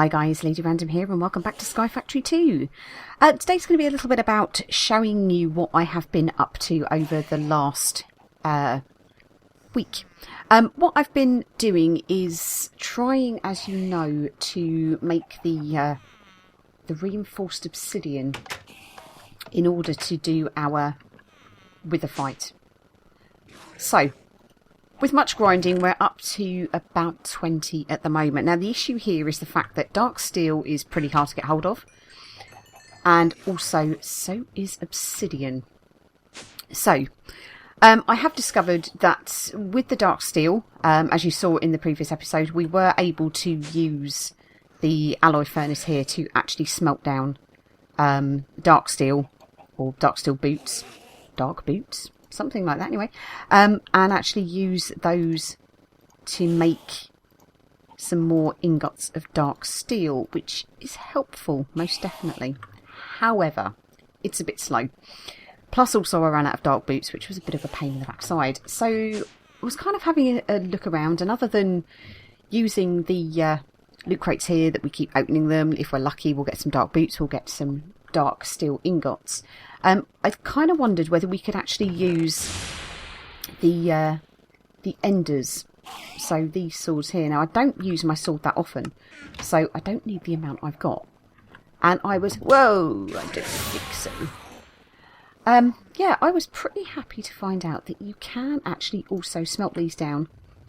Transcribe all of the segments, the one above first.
Hi guys, Lady Random here and welcome back to Sky Factory 2. Today's going to be a little bit about showing you what I have been up to over the last week. What I've been doing is trying, as you know, to make the reinforced obsidian in order to do our wither fight. So, with much grinding, we're up to about 20 at the moment. Now, the issue here is the fact that dark steel is pretty hard to get hold of. And also, so is obsidian. So, I have discovered that with the dark steel, as you saw in the previous episode, we were able to use the alloy furnace here to actually smelt down dark steel, or dark steel boots, dark boots. Something like that anyway, and actually use those to make some more ingots of dark steel, which is helpful, most definitely. However, it's a bit slow. Plus also I ran out of dark boots, which was a bit of a pain in the backside. So I was kind of having a look around, and other than using the loot crates here that we keep opening them, if we're lucky we'll get some dark boots, we'll get some dark steel ingots. I kind of wondered whether we could actually use the enders. So these swords here. Now I don't use my sword that often, so I don't need the amount I've got. And I was, whoa, I don't think so. Yeah, I was pretty happy to find out that you can actually also smelt these down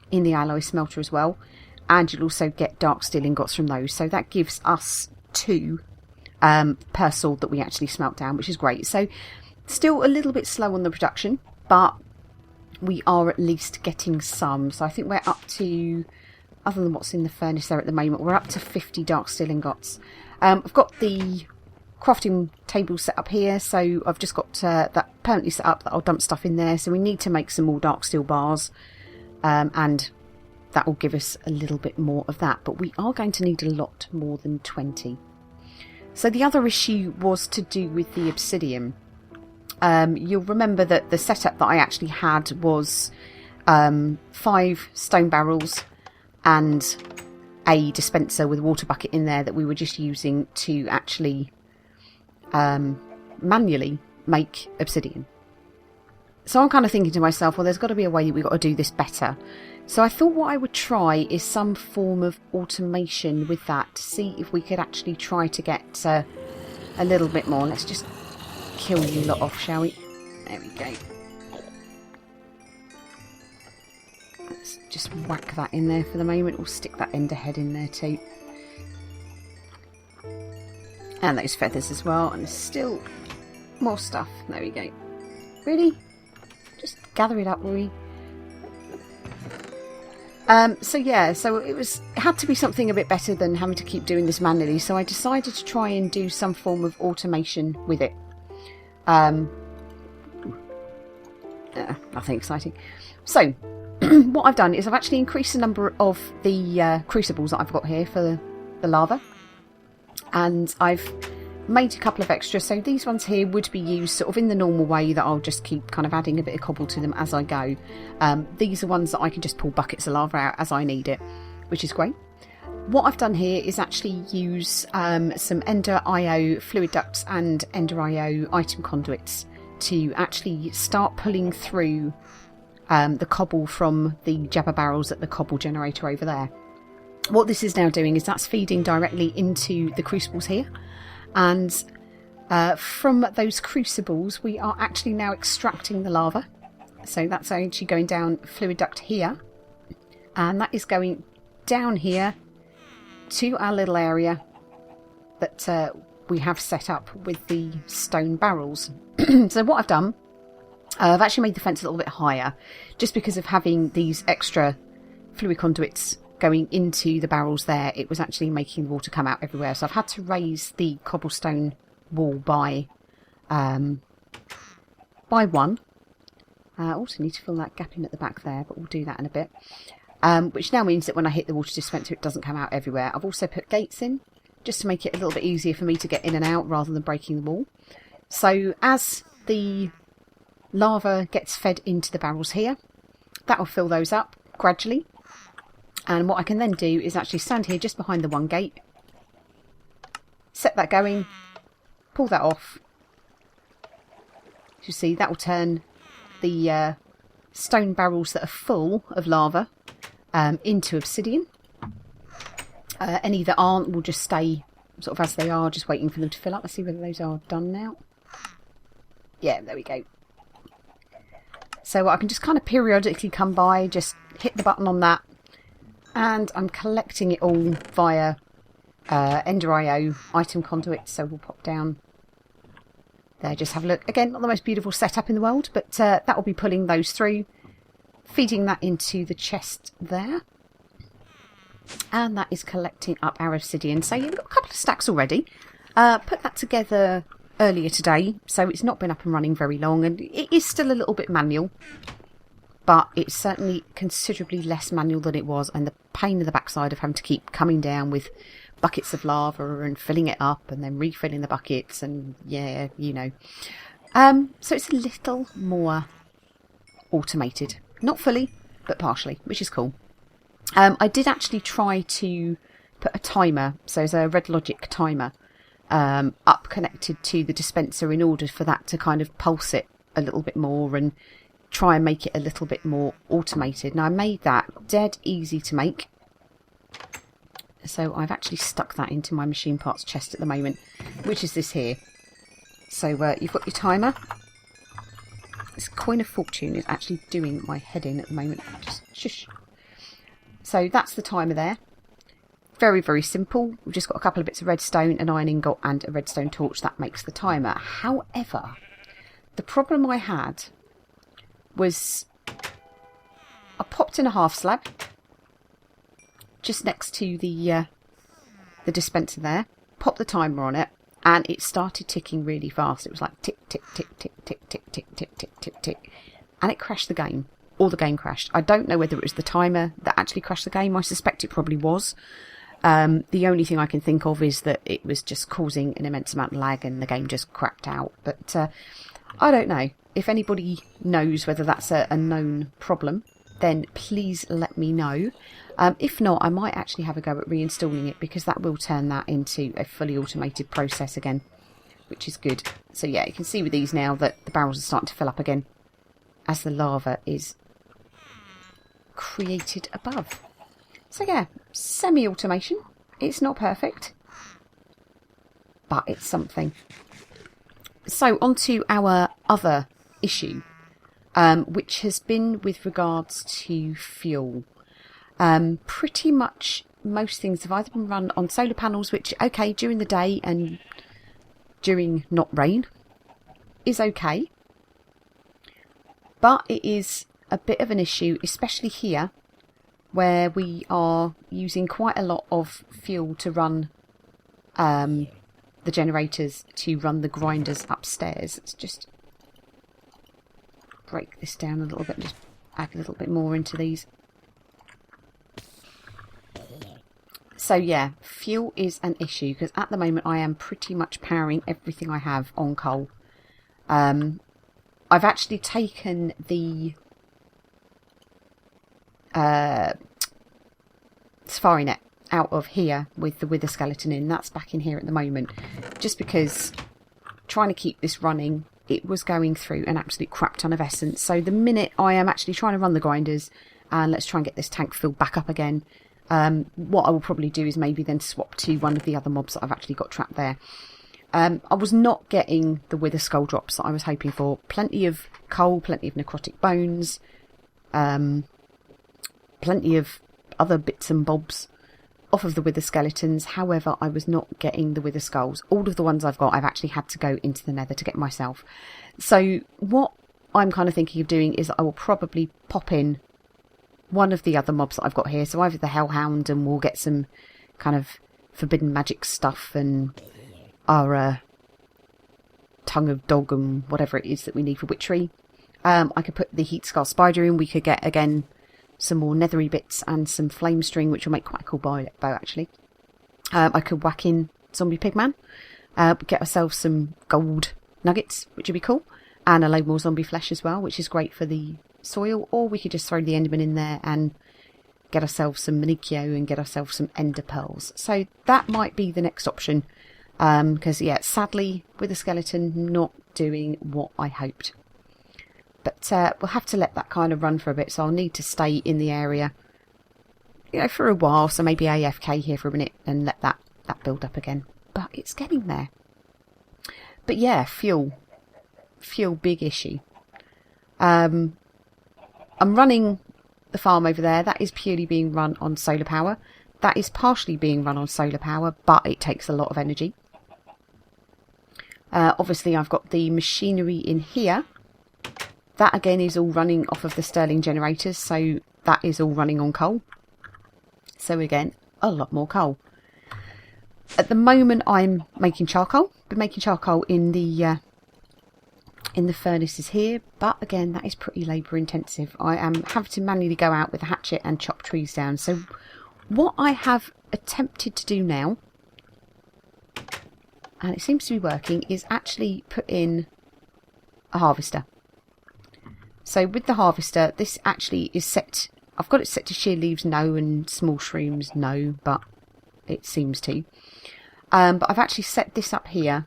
in the alloy smelter as well, and you'll also get dark steel ingots from those. So that gives us 2 per sword that we actually smelt down, which is great. So still a little bit slow on the production, but we are at least getting some. So I think we're up to, other than what's in the furnace there at the moment, we're up to 50 dark steel ingots. I've got the crafting table set up here, so I've just got that permanently set up that I'll dump stuff in there. So we need to make some more dark steel bars, and that will give us a little bit more of that, but we are going to need a lot more than 20. So the other issue was to do with the obsidian. You'll remember that the setup that I actually had was 5 stone barrels and a dispenser with a water bucket in there that we were just using to actually manually make obsidian. So I'm kind of thinking to myself, well, there's got to be a way that we've got to do this better. So I thought what I would try is some form of automation with that, to see if we could actually try to get a little bit more. Let's just kill you lot off, shall we? There we go. Let's just whack that in there for the moment. We'll stick that ender head in there too. And those feathers as well. And there's still more stuff. There we go. Really? Just gather it up, will we? So yeah, so it had to be something a bit better than having to keep doing this manually, so I decided to try and do some form of automation with it. Nothing exciting. So, what I've done is I've actually increased the number of the crucibles that I've got here for the lava, and I've made a couple of extras. So these ones here would be used sort of in the normal way, that I'll just keep kind of adding a bit of cobble to them as I go. These are ones that I can just pull buckets of lava out as I need it, which is great. What I've done here is actually use some Ender IO fluid ducts and Ender IO item conduits to actually start pulling through the cobble from the jabber barrels at the cobble generator over there. What this is now doing is that's feeding directly into the crucibles here. And from those crucibles we are actually now extracting the lava. So that's actually going down fluid duct here, and that is going down here to our little area that we have set up with the stone barrels. So what I've done, I've actually made the fence a little bit higher, just because of having these extra fluid conduits going into the barrels there. It was actually making the water come out everywhere, so I've had to raise the cobblestone wall by 1. I also need to fill that gap in at the back there, but we'll do that in a bit. Which now means that when I hit the water dispenser it doesn't come out everywhere. I've also put gates in, just to make it a little bit easier for me to get in and out rather than breaking the wall. So as the lava gets fed into the barrels here, that will fill those up gradually. And what I can then do is actually stand here just behind the one gate, set that going, pull that off. You see, that will turn the stone barrels that are full of lava into obsidian. Any that aren't will just stay sort of as they are, just waiting for them to fill up. Let's see whether those are done now. Yeah, there we go. So I can just kind of periodically come by, just hit the button on that, and I'm collecting it all via Ender.io item conduit. So we'll pop down there, just have a look. Again, not the most beautiful setup in the world, but that will be pulling those through, feeding that into the chest there. And that is collecting up our obsidian. So you've got a couple of stacks already. Put that together earlier today, so it's not been up and running very long, and it is still a little bit manual, but it's certainly considerably less manual than it was, and the pain in the backside of having to keep coming down with buckets of lava and filling it up and then refilling the buckets, and yeah, you know. So it's a little more automated. Not fully, but partially, which is cool. I did actually try to put a timer, so there's a Red Logic timer up connected to the dispenser in order for that to kind of pulse it a little bit more and try and make it a little bit more automated. Now I made that dead easy to make, so I've actually stuck that into my machine parts chest at the moment, which is this here. So you've got your timer. This coin of fortune is actually doing my head in at the moment. Just shush. So that's the timer there. Very, very simple. We've just got a couple of bits of redstone, an iron ingot and a redstone torch. That makes the timer. However, the problem I had was I popped in a half slab just next to the dispenser there, popped the timer on it, and it started ticking really fast. It was like tick, tick, tick, tick, tick, tick, tick, tick, tick, tick, tick, and it crashed the game. Or the game crashed. I don't know whether it was the timer that actually crashed the game. I suspect it probably was. The only thing I can think of is that it was just causing an immense amount of lag and the game just crapped out. But I don't know. If anybody knows whether that's a known problem, then please let me know. If not, I might actually have a go at reinstalling it, because that will turn that into a fully automated process again, which is good. So yeah, you can see with these now that the barrels are starting to fill up again as the lava is created above. So yeah, semi-automation. It's not perfect, but it's something. So on to our other issue, which has been with regards to fuel. Pretty much most things have either been run on solar panels, which, okay, during the day and during not rain is okay, but it is a bit of an issue, especially here, where we are using quite a lot of fuel to run the generators, to run the grinders upstairs. Let's just break this down a little bit, just add a little bit more into these. So yeah, fuel is an issue, because at the moment I am pretty much powering everything I have on coal. I've actually taken the safari net out of here with the wither skeleton in. That's back in here at the moment, just because trying to keep this running, it was going through an absolute crap ton of essence. So the minute I am actually trying to run the grinders, and let's try and get this tank filled back up again, what I will probably do is maybe then swap to one of the other mobs that I've actually got trapped there. I was not getting the wither skull drops that I was hoping for. Plenty of coal, plenty of necrotic bones, plenty of other bits and bobs off of the wither skeletons. However, I was not getting the wither skulls. All of the ones I've got, I've actually had to go into the nether to get myself. So what I'm kind of thinking of doing is I will probably pop in one of the other mobs that I've got here. So either the Hellhound, and we'll get some kind of forbidden magic stuff, and our tongue of dog and whatever it is that we need for witchery. I could put the Heat Skull Spider in. We could get, again, some more nethery bits and some flame string, which will make quite a cool bow actually. I could whack in Zombie Pigman, get ourselves some gold nuggets, which would be cool, and a load more zombie flesh as well, which is great for the soil. Or we could just throw the enderman in there and get ourselves some manicchio and get ourselves some ender pearls. So that might be the next option. Because, yeah, sadly, with the skeleton, not doing what I hoped. But we'll have to let that kind of run for a bit, so I'll need to stay in the area, you know, for a while. So maybe AFK here for a minute and let that build up again. But it's getting there. But yeah, fuel, big issue. I'm running the farm over there. That is purely being run on solar power. That is partially being run on solar power, but it takes a lot of energy. Obviously, I've got the machinery in here. That again is all running off of the Stirling generators, so that is all running on coal. So again, a lot more coal. At the moment, I'm making charcoal. Been making charcoal in the furnaces here, but again, that is pretty labour intensive. I am having to manually go out with a hatchet and chop trees down. So what I have attempted to do now, and it seems to be working, is actually put in a harvester. So with the harvester, this actually is set, I've got it set to sheer leaves no and small shrooms no, but it seems to. But I've actually set this up here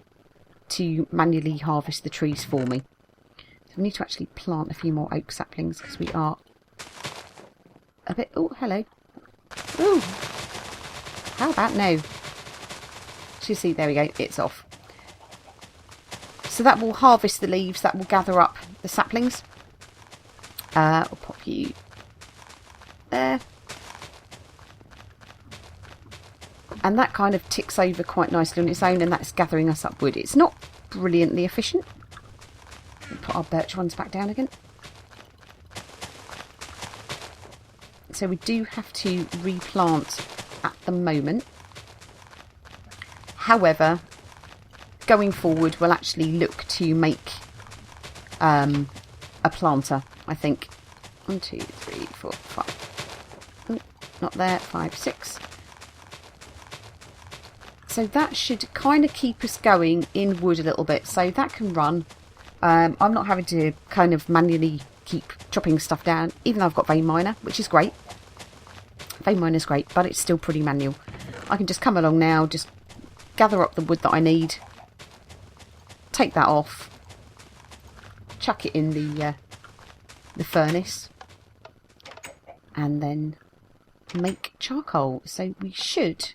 to manually harvest the trees for me. So we need to actually plant a few more oak saplings because we are a bit... Oh, hello. Ooh. How about no? You see, there we go, it's off. So that will harvest the leaves, that will gather up the saplings. I'll pop you there. And that kind of ticks over quite nicely on its own, and that's gathering us up wood. It's not brilliantly efficient. We'll put our birch ones back down again. So we do have to replant at the moment. However, going forward, we'll actually look to make a planter, I think. 1, 2, 3, 4, 5. Oh, not there. 5, 6. So that should kind of keep us going in wood a little bit. So that can run. I'm not having to kind of manually keep chopping stuff down, even though I've got vein miner, which is great. Vein miner's great, but it's still pretty manual. I can just come along now, just gather up the wood that I need, take that off, chuck it in the furnace, and then make charcoal. So we should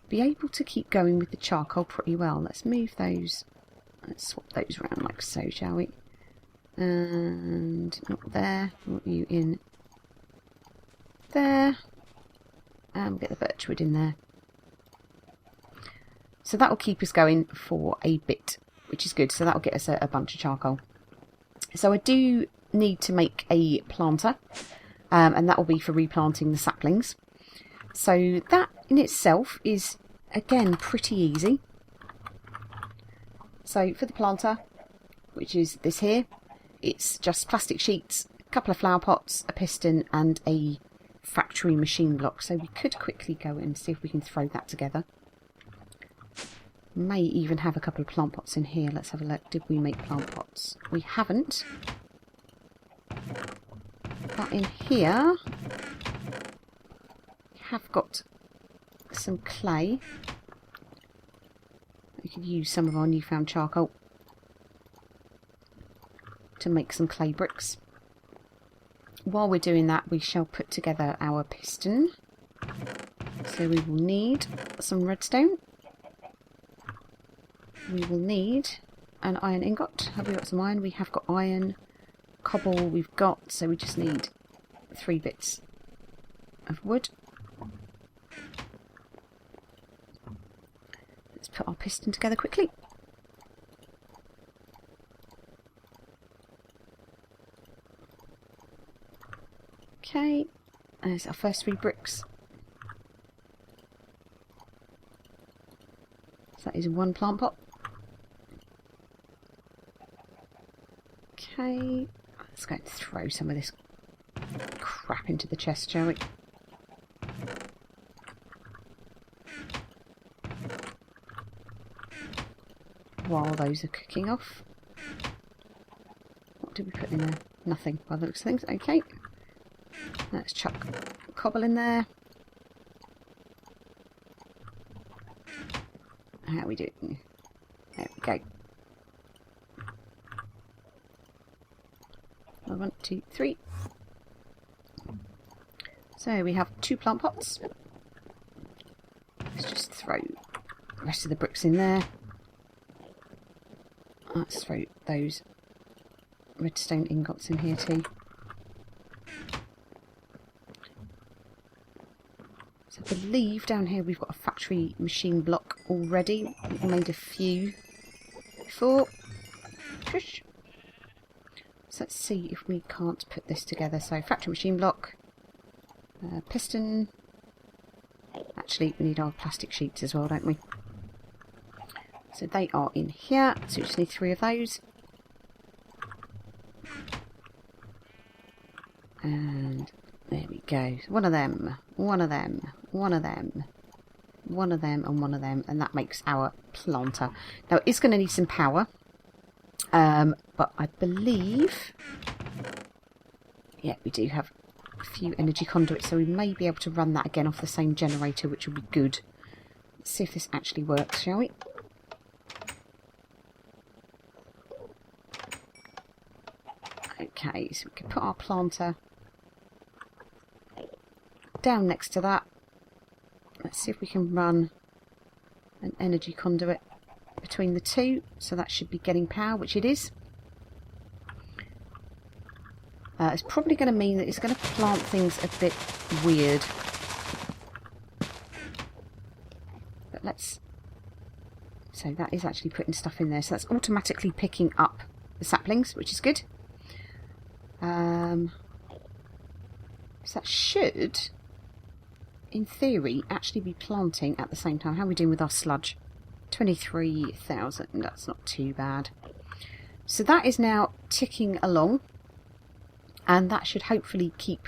be able to keep going with the charcoal pretty well. Let's move those, let's swap those around like so, shall we? And not there, want you in there, and we'll get the birchwood in there. So that will keep us going for a bit, which is good. So that will get us a bunch of charcoal. So I do need to make a planter, and that will be for replanting the saplings. So that in itself is, again, pretty easy. So for the planter, which is this here, it's just plastic sheets, a couple of flower pots, a piston, and a factory machine block. So we could quickly go and see if we can throw that together. May even have a couple of plant pots in here. Let's have a look. Did we make plant pots? We haven't. But in here, we have got some clay. We could use some of our newfound charcoal to make some clay bricks. While we're doing that, we shall put together our piston. So we will need some redstone. We will need an iron ingot. Have we got some iron? We have got iron. Cobble we've got, so we just need 3 bits of wood. Let's put our piston together quickly. Okay, there's our first 3 bricks. So that is 1 plant pot. Okay, let's go and throw some of this crap into the chest, shall we? While those are cooking off. What did we put in there? Nothing by the looks of things. Okay. Let's chuck cobble in there. How are we doing? There we go. 1, 2, 3. So we have 2 plant pots. Let's just throw the rest of the bricks in there. Let's throw those redstone ingots in here too. So I believe down here we've got a factory machine block already. We've made a few before. Shush. So let's see if we can't put this together. So factory machine block, piston. Actually, we need our plastic sheets as well, don't we? So they are in here. So we just need 3 of those. And there we go. One of them, one of them, one of them, one of them, and one of them. And that makes our planter. Now, it's going to need some power. But I believe... yeah, we do have a few energy conduits. So we may be able to run that again off the same generator, which will be good. Let's see if this actually works, shall we? Okay, so we can put our planter down next to that. Let's see if we can run an energy conduit between the two. So that should be getting power, which it is. It's probably going to mean that it's going to plant things a bit weird. But let's... so that is actually putting stuff in there. So that's automatically picking up the saplings, which is good. So that should, in theory, actually be planting at the same time. How are we doing with our sludge? 23,000. That's not too bad. So that is now ticking along. And that should hopefully keep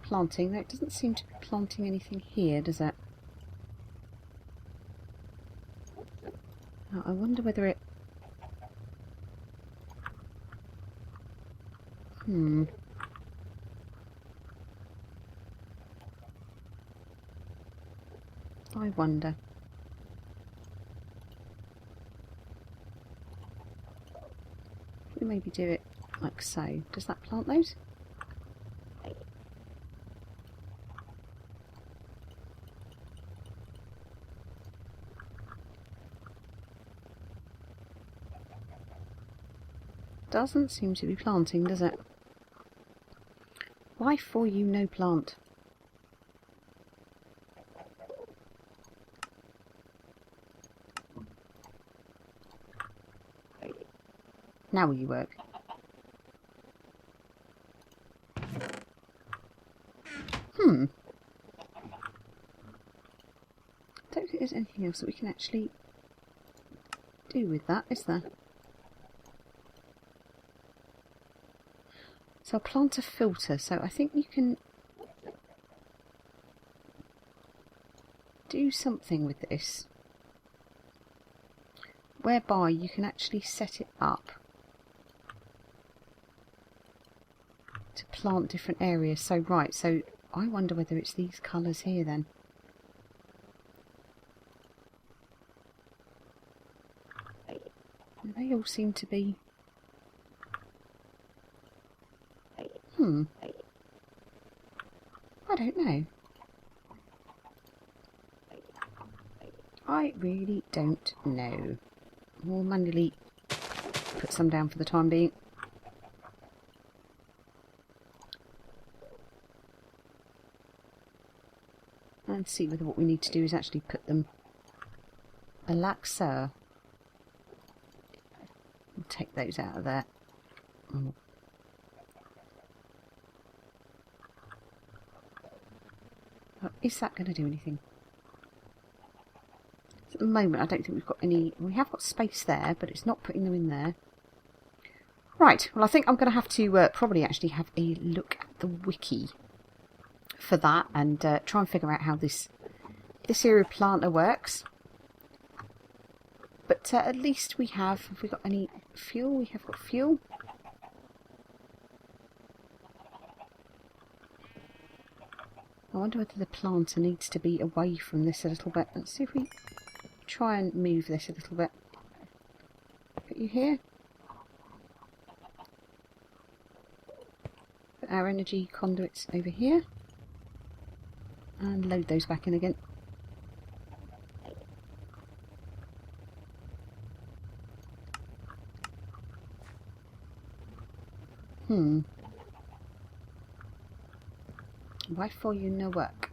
planting. Though it doesn't seem to be planting anything here, does it? Oh, I wonder whether it... I wonder. We maybe do it like so. Does that plant those? Doesn't seem to be planting, does it? Why for you no plant? Now will you work? I don't think there's anything else that we can actually do with that, is there? So I'll plant a filter, so I think you can do something with this whereby you can actually set it up to plant different areas. So right, so I wonder whether it's these colours here then. They all seem to be... I don't know. I really don't know. We'll manually put some down for the time being. And see whether what we need to do is actually put them... Alexa. We'll take those out of there. Oh, is that going to do anything? At the moment I don't think we've got any... We have got space there, but it's not putting them in there. Right, well I think I'm going to have to probably actually have a look at the wiki for that and try and figure out how this area planter works. But at least we have we got any fuel? We have got fuel. I wonder whether the planter needs to be away from this a little bit. Let's see if we try and move this a little bit. Put you here. Put our energy conduits over here. And load those back in again. Why for you no work?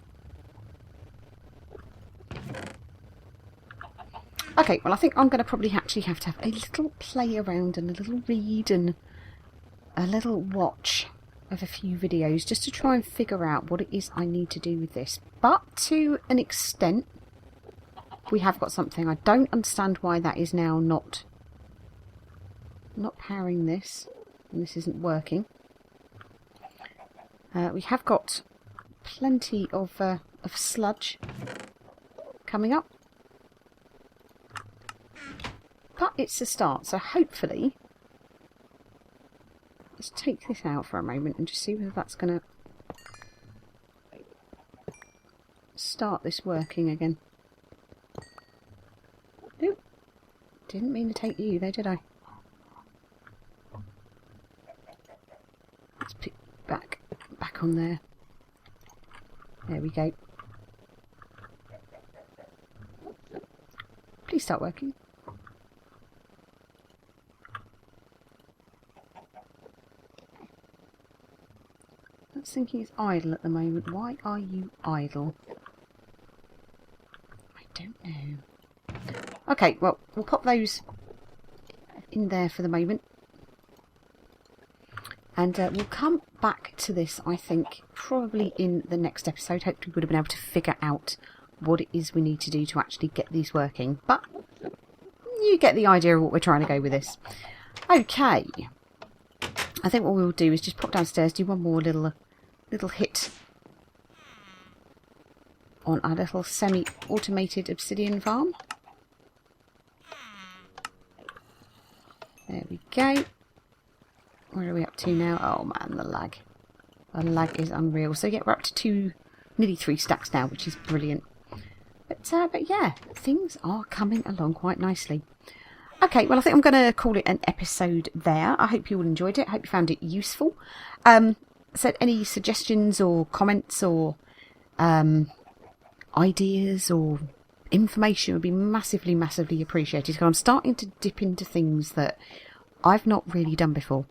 Okay, well I think I'm going to probably actually have to have a little play around and a little read and a little watch of a few videos just to try and figure out what it is I need to do with this. But to an extent, we have got something. I don't understand why that is now not powering this, and this isn't working. We have got plenty of sludge coming up. But it's a start, so hopefully... Let's take this out for a moment and just see whether that's going to start this working again. Nope. Didn't mean to take you there, did I? Let's pick back on there. There we go. Please start working. That's thinking it's idle at the moment. Why are you idle? I don't know. Okay, well, we'll pop those in there for the moment. And we'll come back to this, I think, probably in the next episode. Hopefully we'll have been able to figure out what it is we need to do to actually get these working. But you get the idea of what we're trying to go with this. Okay. I think what we'll do is just pop downstairs, do one more little hit on our little semi-automated obsidian farm. There we go. Where are we up to now? Oh man, the lag. The lag is unreal. So yeah, we're up to nearly 3 stacks now, which is brilliant. But yeah, things are coming along quite nicely. Okay, well I think I'm going to call it an episode there. I hope you all enjoyed it. I hope you found it useful. So any suggestions or comments or ideas or information would be massively, massively appreciated. Because I'm starting to dip into things that I've not really done before.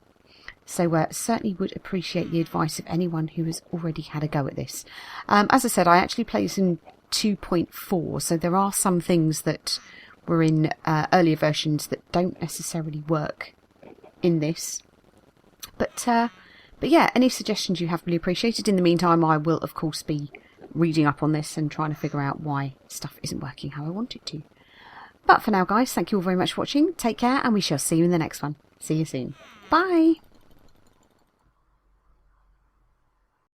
So certainly would appreciate the advice of anyone who has already had a go at this. As I said, I actually played this in 2.4, so there are some things that were in earlier versions that don't necessarily work in this. But yeah, any suggestions you have really appreciated. In the meantime, I will of course be reading up on this and trying to figure out why stuff isn't working how I want it to. But for now guys, thank you all very much for watching. Take care and we shall see you in the next one. See you soon. Bye!